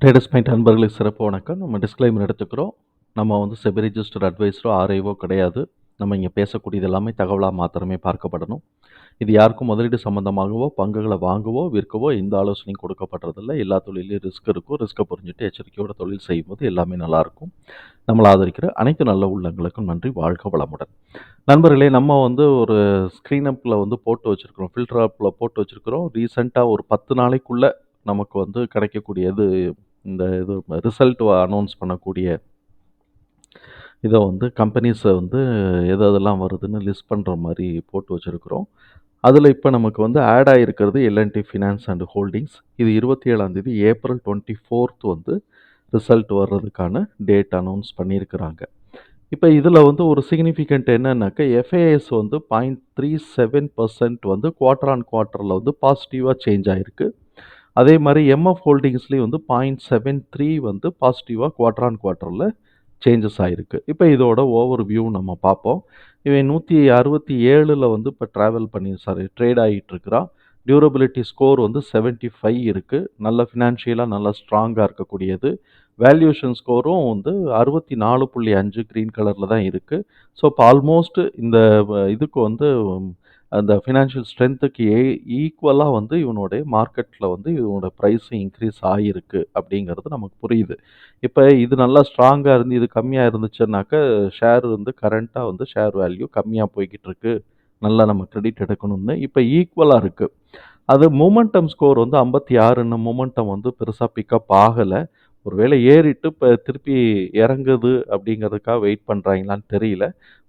Traders point அன்பர்களுக்கு சிறப்பு வணக்கம். நம்ம டிஸ்க்ளைமர் எடுத்துக்கிறோம். நம்ம வந்து செபி ரிஜிஸ்டர்ட் அட்வைஸரோ ஆர்ஐஓ கிடையாது. நம்ம இங்கே பேசக்கூடியது எல்லாமே தகவலாக மாத்திரமே பார்க்கப்படணும். இது யாருக்கும் முதலீடு சம்பந்தமாகவோ பங்குகளை வாங்கவோ விற்கவோ எந்த ஆலோசனையும் கொடுக்கப்படுறதில்லை. எல்லா தொழிலையும் ரிஸ்க் இருக்கும். ரிஸ்க்கை புரிஞ்சுட்டு எச்சரிக்கையோட தொழில் செய்யும்போது எல்லாமே நல்லாயிருக்கும். நம்மளை ஆதரிக்கிற அனைத்து நல்ல உள்ளங்களுக்கும் நன்றி. வாழ்க வளமுடன். நண்பர்களே, நம்ம வந்து ஒரு ஸ்க்ரீன் அப்பில் வந்து போட்டு வச்சுருக்கிறோம், ஃபில்டர் ஆப்பில் போட்டு வச்சுருக்கிறோம். ரீசெண்டாக ஒரு 10 நாளைக்குள்ளே நமக்கு வந்து கிடைக்கக்கூடியது இந்த இது ரிசல்ட் அனௌன்ஸ் பண்ணக்கூடிய இதை வந்து கம்பெனிஸை வந்து எதெல்லாம் வருதுன்னு லிஸ்ட் பண்ணுற மாதிரி போட்டு வச்சுருக்கிறோம். அதில் இப்போ நமக்கு வந்து ஆட் ஆகிருக்கிறது எல்என்டி ஃபினான்ஸ் அண்ட் ஹோல்டிங்ஸ். இது 27 ஏப்ரல் 24 வந்து ரிசல்ட் வர்றதுக்கான டேட் அனௌன்ஸ் பண்ணியிருக்கிறாங்க. இப்போ இதில் வந்து ஒரு சிக்னிஃபிகண்ட் என்னன்னாக்கா, எஃப்ஐஎஸ் வந்து 0.37% வந்து குவார்ட்டர் ஆன் குவார்ட்டரில் வந்து பாசிட்டிவாக சேஞ்ச் ஆகிருக்கு. அதே மாதிரி எம்எஃப் ஹோல்டிங்ஸ்லேயும் வந்து 0.73 வந்து பாசிட்டிவாக குவார்ட்டர் ஆன் குவார்ட்டரில் சேஞ்சஸ் ஆகிருக்கு. இப்போ இதோட ஓவர் வியூ நம்ம பார்ப்போம். இவன் 167 வந்து இப்போ ட்ரேட் ஆகிட்டு இருக்கிறான். டியூரபிலிட்டி ஸ்கோர் வந்து 75 இருக்குது. நல்ல ஃபினான்ஷியலாக நல்லா ஸ்ட்ராங்காக இருக்கக்கூடியது. வேல்யூஷன் ஸ்கோரும் வந்து 64.5 க்ரீன் கலரில் தான் இருக்குது. ஸோ இப்போ ஆல்மோஸ்ட் இந்த இதுக்கு வந்து அந்த ஃபினான்ஷியல் ஸ்ட்ரென்த்துக்கு ஈக்குவலாக வந்து இவனுடைய மார்க்கெட்டில் வந்து இவனோட ப்ரைஸும் இன்க்ரீஸ் ஆகிருக்கு அப்படிங்கிறது நமக்கு புரியுது. இப்போ இது நல்லா ஸ்ட்ராங்காக இருந்து இது கம்மியாக இருந்துச்சுன்னாக்கா ஷேர் வந்து கரண்ட்டாக வந்து ஷேர் வேல்யூ கம்மியாக போய்கிட்டு இருக்கு, நல்லா நம்ம கிரெடிட் எடுக்கணும்னு. இப்போ ஈக்குவலாக இருக்குது. அது மொமெண்டம் ஸ்கோர் வந்து 56. மொமெண்டம் வந்து பெருசாக பிக்கப் ஆகலை. ஒருவேளை ஏறிட்டு இப்போ திருப்பி இறங்குது அப்படிங்கிறதுக்காக வெயிட் பண்ணுறாங்களான்னு தெரியல.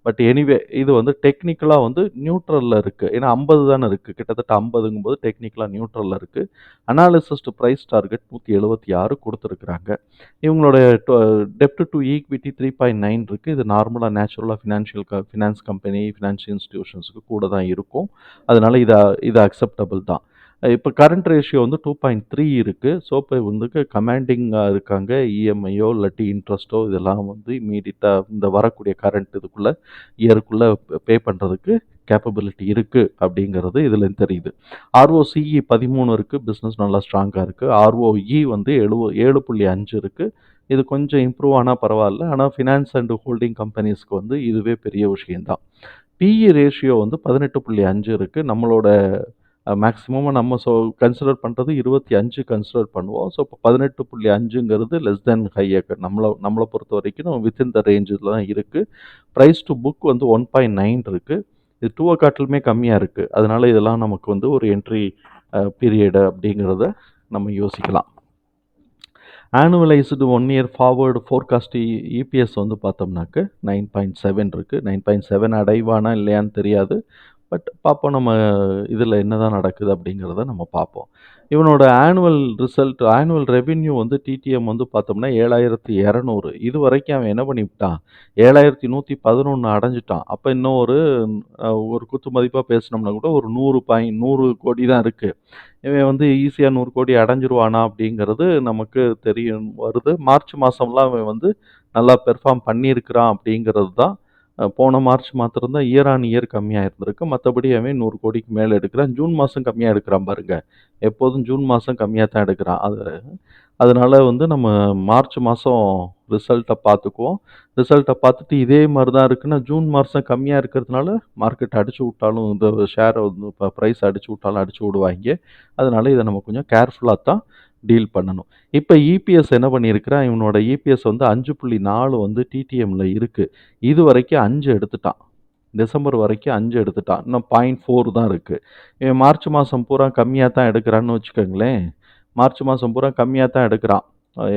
பட் எனிவே இது வந்து டெக்னிக்கலாக வந்து நியூட்ரலில் இருக்குது. ஏன்னா 50 தானே இருக்குது, கிட்டத்தட்ட 50ங்கும்போது டெக்னிக்கலாக நியூட்ரலில் இருக்குது. அனாலிசிஸ்டு ப்ரைஸ் டார்கெட் 176 கொடுத்துருக்குறாங்க. இவங்களோட டெப்ட் டு ஈக்விட்டி 3.9 இருக்குது. இது நார்மலாக நேச்சுரலாக ஃபினான்ஸ் கம்பெனி ஃபினான்ஷியல் இன்ஸ்டிடியூஷன்ஸுக்கு கூட தான் இருக்கும். அதனால் இது அக்செப்டபிள் தான். இப்போ கரண்ட் ரேஷியோ வந்து 2.3 இருக்குது. ஸோ இப்போ வந்து கமாண்டிங்காக இருக்காங்க. இஎம்ஐயோ இல்லாட்டி இன்ட்ரெஸ்ட்டோ இதெல்லாம் வந்து இமீடியட்டாக இந்த வரக்கூடிய கரண்ட் இதுக்குள்ளே இயருக்குள்ளே பே பண்ணுறதுக்கு கேப்பபிலிட்டி இருக்குது அப்படிங்கிறது இதுலேருந்து தெரியுது. ஆர்ஓசிஇ 13 இருக்குது. பிஸ்னஸ் நல்லா ஸ்ட்ராங்காக இருக்குது. ஆர்ஓஇ வந்து 7.5 இருக்குது. இது கொஞ்சம் இம்ப்ரூவ் ஆனால் பரவாயில்ல. ஆனால் ஃபினான்ஸ் அண்ட் ஹோல்டிங் கம்பெனிஸ்க்கு வந்து இதுவே பெரிய விஷயம்தான். பிஇ ரேஷியோ வந்து 18.5 இருக்குது. நம்மளோட மேக்ஸிமமாக நம்ம கன்சிடர் பண்ணுறது 25 கன்சிடர் பண்ணுவோம். ஸோ இப்போ 18.5ங்கிறது லெஸ் தென் ஹையர். நம்மளை பொறுத்த வரைக்கும் வித்தின் த ரேஞ்சில் தான் இருக்குது. ப்ரைஸ் டு புக் வந்து 1.9 இருக்குது. இது 2 காட்டிலுமே கம்மியாக இருக்குது. அதனால் இதெல்லாம் நமக்கு வந்து ஒரு என்ட்ரி பீரியடு அப்படிங்கிறத நம்ம யோசிக்கலாம். Annualised 1 year forward forecast EPS வந்து பார்த்தோம்னாக்க 9.7 இருக்குது. 9.7 அடைவானா இல்லையான்னு தெரியாது. பட் பார்ப்போம், நம்ம இதில் என்ன தான் நடக்குது அப்படிங்கிறத நம்ம பார்ப்போம். இவனோட ஆனுவல் ரெவென்யூ வந்து டிடிஎம் வந்து பார்த்தோம்னா 7200. இது வரைக்கும் அவன் என்ன பண்ணிவிட்டான், 7111 அடைஞ்சிட்டான். அப்போ இன்னும் ஒரு குத்து மதிப்பாக பேசினோம்னா கூட ஒரு 100 கோடி தான் இருக்குது. இவன் வந்து ஈஸியாக 100 கோடி அடைஞ்சிருவானா அப்படிங்கிறது நமக்கு தெரியும் வருது. மார்ச் மாதம்லாம் அவன் வந்து நல்லா பெர்ஃபார்ம் பண்ணியிருக்கிறான் அப்படிங்கிறது தான். போன மார்ச் மாத்திரம்தான் இயர் ஆன் இயர் கம்மியாக இருந்திருக்கு. மற்றபடி அவன் 100 கோடிக்கு மேலே எடுக்கிறான். ஜூன் மாதம் கம்மியாக எடுக்கிறான் பாருங்க. எப்போதும் ஜூன் மாதம் கம்மியாக தான் எடுக்கிறான். அதனால வந்து நம்ம மார்ச் மாதம் ரிசல்ட்டை பார்த்துக்குவோம். ரிசல்ட்டை பார்த்துட்டு இதே மாதிரி தான் இருக்குன்னா ஜூன் மாதம் கம்மியாக இருக்கிறதுனால மார்க்கெட் அடிச்சு விட்டாலும் இந்த ஷேரை வந்து இப்போ ப்ரைஸ் அடிச்சு விட்டாலும் அடிச்சு விடுவாங்க. அதனால இதை நம்ம கொஞ்சம் கேர்ஃபுல்லாக தான் டீல் பண்ணணும். இப்போ இபிஎஸ் என்ன பண்ணியிருக்கிறான், இவனோட இபிஎஸ் வந்து 5.4 வந்து டிடிஎம்மில் இருக்குது. இது வரைக்கும் 5 எடுத்துட்டான். டிசம்பர் வரைக்கும் 5 எடுத்துட்டான். இன்னும் 0.4 தான் இருக்குது. இவன் மார்ச் மாதம் பூரா கம்மியாக தான் எடுக்கிறான்னு வச்சுக்கோங்களேன். மார்ச் மாதம் பூரா கம்மியாக தான் எடுக்கிறான்.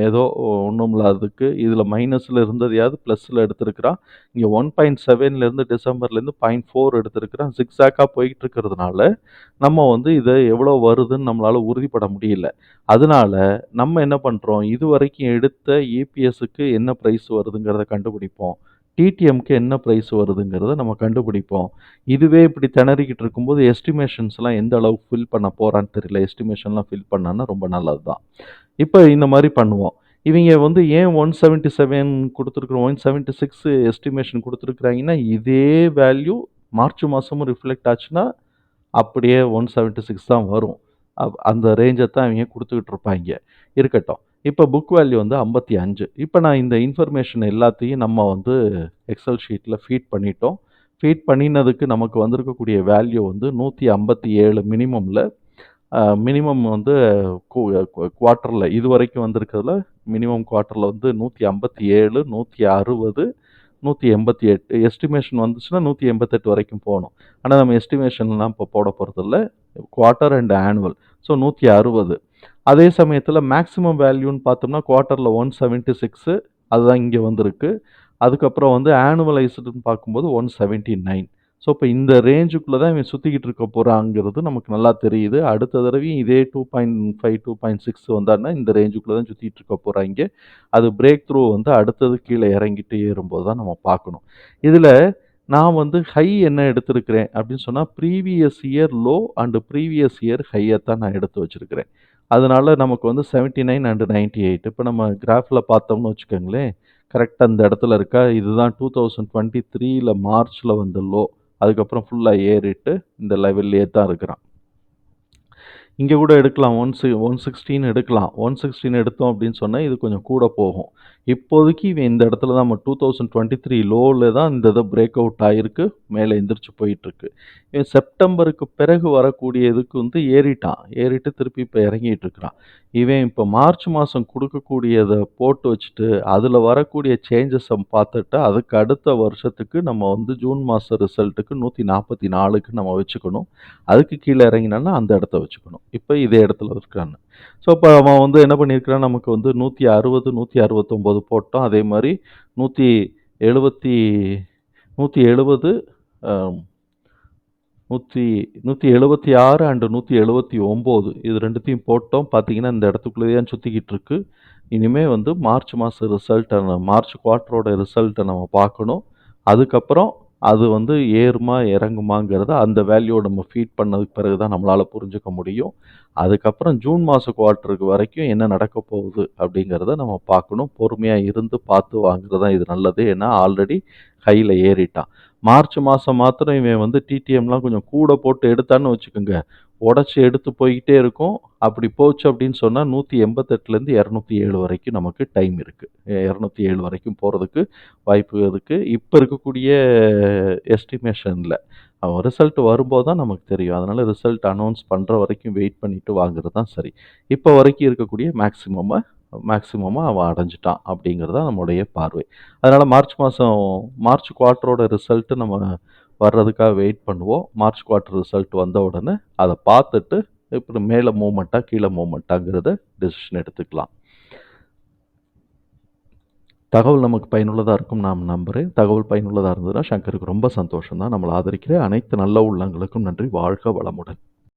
ஏதோ ஒன்றும் இல்லாததுக்கு இதில் மைனஸில் இருந்ததையாவது ப்ளஸில் எடுத்திருக்கிறான். இங்கே 1.7லேருந்து டிசம்பர்லேருந்து 0.4 எடுத்திருக்கிறான். ஜிக்ஸாக்காக போய்கிட்டு இருக்கிறதுனால நம்ம வந்து இதை எவ்வளோ வருதுன்னு நம்மளால் உறுதிப்பட முடியல. அதனால நம்ம என்ன பண்ணுறோம், இது வரைக்கும் எடுத்த இபிஎஸ்க்கு என்ன ப்ரைஸ் வருதுங்கிறத கண்டுபிடிப்போம். டிடிஎம்க்கு என்ன ப்ரைஸ் வருதுங்கிறத நம்ம கண்டுபிடிப்போம். இதுவே இப்படி திணறிக்கிட்டு இருக்கும்போது எஸ்டிமேஷன்ஸ்லாம் எந்த அளவுக்கு ஃபில் பண்ண போகிறான்னு தெரியல. எஸ்டிமேஷன்லாம் ஃபில் பண்ணான்னா ரொம்ப நல்லது தான். இப்போ இந்த மாதிரி பண்ணுவோம். இவங்க வந்து ஏன் 177 கொடுத்துருக்குறோம், 176 எஸ்டிமேஷன் கொடுத்துருக்குறாங்கன்னா, இதே வேல்யூ மார்ச் மாதமும் ரிஃப்ளெக்ட் ஆச்சுன்னா அப்படியே 176 தான் வரும். அந்த ரேஞ்சை தான் அவங்க கொடுத்துக்கிட்டு இருப்பாங்க. இருக்கட்டும். இப்போ புக் வேல்யூ வந்து 55. இப்போ நான் இந்த இன்ஃபர்மேஷன் எல்லாத்தையும் நம்ம வந்து எக்ஸல் ஷீட்ல ஃபீட் பண்ணிட்டோம். ஃபீட் பண்ணினதுக்கு நமக்கு வந்திருக்கக்கூடிய வேல்யூ வந்து 157 மினிமம்ல மினிமம் வந்து குவார்ட்டர்ல இதுவரைக்கும் வந்திருக்கிறதுல மினிமம் குவார்ட்டர்ல வந்து 157, 160, 188 எஸ்டிமேஷன் வந்துச்சுன்னா 188 வரைக்கும் போகணும். ஆனால் நம்ம எஸ்டிமேஷன்லாம் இப்போ போட போகிறதில்ல. Quarter and annual. ஸோ 160. அதே சமயத்தில் மேக்ஸிமம் வேல்யூன்னு பார்த்தோம்னா குவார்ட்டரில் 176 அதுதான் இங்கே வந்திருக்கு. அதுக்கப்புறம் வந்து ஆனுவலைஸ்டுன்னு பார்க்கும்போது 179. ஸோ இப்போ இந்த ரேஞ்சுக்குள்ளே தான் இவன் சுற்றிக்கிட்டு இருக்க போகிறாங்கிறது நமக்கு நல்லா தெரியுது. அடுத்த தடவையும் இதே 2.5 2.6 வந்தான்னா இந்த ரேஞ்சுக்குள்ளே தான் சுற்றிட்டு இருக்க போகிறாங்க. அது பிரேக் த்ரூ வந்து அடுத்தது கீழே இறங்கிட்டு ஏறும்போது தான் நம்ம பார்க்கணும். இதில் நான் வந்து ஹை என்ன எடுத்திருக்கிறேன் அப்படின்னு சொன்னால் previous year low and previous year ஹையை தான் நான் எடுத்து வச்சுருக்கிறேன். அதனால நமக்கு வந்து 79 அண்டு 98 இப்போ நம்ம கிராஃபில் பார்த்தோம்னு வச்சுக்கோங்களேன், கரெக்டாக இந்த இடத்துல இருக்கா. இதுதான் 2023ல மார்ச்சில் வந்த லோ. அதுக்கப்புறம் ஃபுல்லாக ஏறிட்டு இந்த லெவல்லே தான் இருக்கிறான். இங்கே கூட எடுக்கலாம் 116 எடுக்கலாம். 116 எடுத்தோம் அப்படின்னு சொன்னால் இது கொஞ்சம் கூட போகும். இப்போதைக்கு இவன் இந்த இடத்துல தான் நம்ம 2023 லோவில் தான் இந்த இதை பிரேக் அவுட் ஆகிருக்கு, மேலே எந்திரிச்சு போயிட்டுருக்கு. இவன் செப்டம்பருக்கு பிறகு வரக்கூடிய இதுக்கு வந்து ஏறிட்டு திருப்பி இப்போ இறங்கிட்டு இருக்கிறான். இவன் இப்போ மார்ச் மாதம் கொடுக்கக்கூடியதை போட்டு வச்சுட்டு அதில் வரக்கூடிய சேஞ்சஸை பார்த்துட்டு அதுக்கு அடுத்த வருஷத்துக்கு நம்ம வந்து ஜூன் மாத ரிசல்ட்டுக்கு 144க்கு நம்ம வச்சுக்கணும். அதுக்கு கீழே இறங்கினான்னா அந்த இடத்த வச்சுக்கணும். இப்போ இதே இடத்துல இருக்கான்னு. ஸோ இப்போ அவன் வந்து என்ன பண்ணியிருக்கிறான், நமக்கு வந்து 160 169 போட்டோம். அதே மாதிரி 170 170 176 அண்டு 179 இது ரெண்டுத்தையும் போட்டோம். பார்த்தீங்கன்னா இந்த இடத்துக்குள்ளேயே சுற்றிக்கிட்டு இருக்கு. இனிமேல் வந்து மார்ச் மாத ரிசல்ட்டை மார்ச் குவார்ட்டரோட ரிசல்ட்டை நம்ம பார்க்கணும். அதுக்கப்புறம் அது வந்து ஏறுமா இறங்குமாங்கிறத அந்த வேல்யூவை நம்ம ஃபீட் பண்ணதுக்கு பிறகு தான் நம்மளால் புரிஞ்சுக்க முடியும். அதுக்கப்புறம் ஜூன் மாத குவார்ட்டருக்கு வரைக்கும் என்ன நடக்க போகுது அப்படிங்கிறத நம்ம பார்க்கணும். பொறுமையாக இருந்து பார்த்து வாங்குறது தான் இது நல்லது. ஏன்னா ஆல்ரெடி ஹையில் ஏறிட்டான். மார்ச் மாதம் மாத்திரம் இவன் வந்து டிடிஎம்லாம் கொஞ்சம் கூட போட்டு எடுத்தான்னு வச்சுக்கோங்க, உடச்சி எடுத்து போய்கிட்டே இருக்கும். அப்படி போச்சு அப்படின்னு சொன்னால் 188லேருந்து 207 வரைக்கும் நமக்கு டைம் இருக்குது. 207 வரைக்கும் போகிறதுக்கு வாய்ப்பு இருக்குது. இப்போ இருக்கக்கூடிய எஸ்டிமேஷனில் அவன் ரிசல்ட் வரும்போது தான் நமக்கு தெரியும். அதனால் ரிசல்ட் அனௌன்ஸ் பண்ணுற வரைக்கும் வெயிட் பண்ணிவிட்டு வாங்குறது தான் சரி. இப்போ வரைக்கும் இருக்கக்கூடிய மேக்ஸிமமாக அவன் அடைஞ்சிட்டான் அப்படிங்கிறது தான் நம்முடைய பார்வை. அதனால் மார்ச் குவார்ட்டரோட ரிசல்ட்டு நம்ம வர்றதுக்காக வெயிட் பண்ணுவோம். மார்ச் குவார்ட்டர் ரிசல்ட் வந்த உடனே அதை பார்த்துட்டு இப்போ மேலே மூவ்மெண்ட்டாக கீழே மூவ்மெண்ட்டாங்கிறத டெசிஷன் எடுத்துக்கலாம். தகவல் நமக்கு பயனுள்ளதாக இருக்கும் நான் நம்புகிறேன். தகவல் பயனுள்ளதாக இருந்ததுன்னா சங்கருக்கு ரொம்ப சந்தோஷம் தான். நம்மளை ஆதரிக்கிற அனைத்து நல்ல உள்ளங்களுக்கும் நன்றி. வாழ்க வளமுடன்.